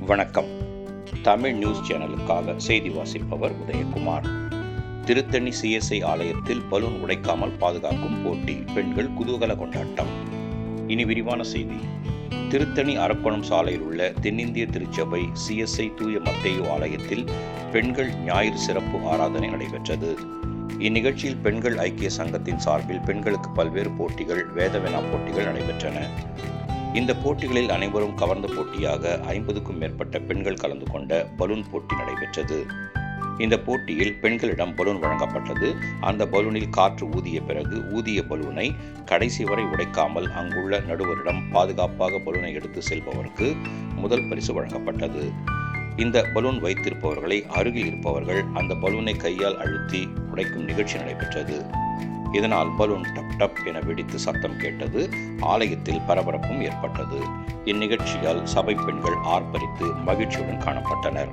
வணக்கம். தமிழ் நியூஸ் சேனலுக்காக செய்தி வாசிப்பவர் உதயகுமார். திருத்தணி CSI ஆலயத்தில் பலூன் உடைக்காமல் பாதுகாக்கும் போட்டி, பெண்கள் குதூகல கொண்டாட்டம். இனி விரிவான செய்தி. திருத்தணி அரக்கோணம் சாலையில் உள்ள தென்னிந்திய திருச்சபை CSI தூய மத்தேயு ஆலயத்தில் பெண்கள் ஞாயிறு சிறப்பு ஆராதனை நடைபெற்றது. இந்நிகழ்ச்சியில் பெண்கள் ஐக்கிய சங்கத்தின் சார்பில் பெண்களுக்கு பல்வேறு போட்டிகள், வேதவினா போட்டிகள் நடைபெற்றன. இந்த போட்டிகளில் அனைவரும் கவர்ந்த போட்டியாக 50க்கும் மேற்பட்ட பெண்கள் கலந்து கொண்ட பலூன் போட்டி நடைபெற்றது. இந்த போட்டியில் பெண்களிடம் பலூன் வழங்கப்பட்டது. அந்த பலூனில் காற்று ஊதிய பிறகு ஊதிய பலூனை கடைசி வரை உடைக்காமல் அங்குள்ள நடுவரிடம் பாதுகாப்பாக பலூனை எடுத்து செல்பவருக்கு முதல் பரிசு வழங்கப்பட்டது. இந்த பலூன் வைத்திருப்பவர்களை அருகில் இருப்பவர்கள் அந்த பலூனை கையால் அழுத்தி உடைக்கும் நிகழ்ச்சி நடைபெற்றது. இதனால் பலூன் டப் டப் என வெடித்து சத்தம் கேட்டது. ஆலயத்தில் பரபரப்பும் ஏற்பட்டது. இந்நிகழ்ச்சியால் சபை பெண்கள் ஆர்ப்பரித்து மகிழ்ச்சியுடன் காணப்பட்டனர்.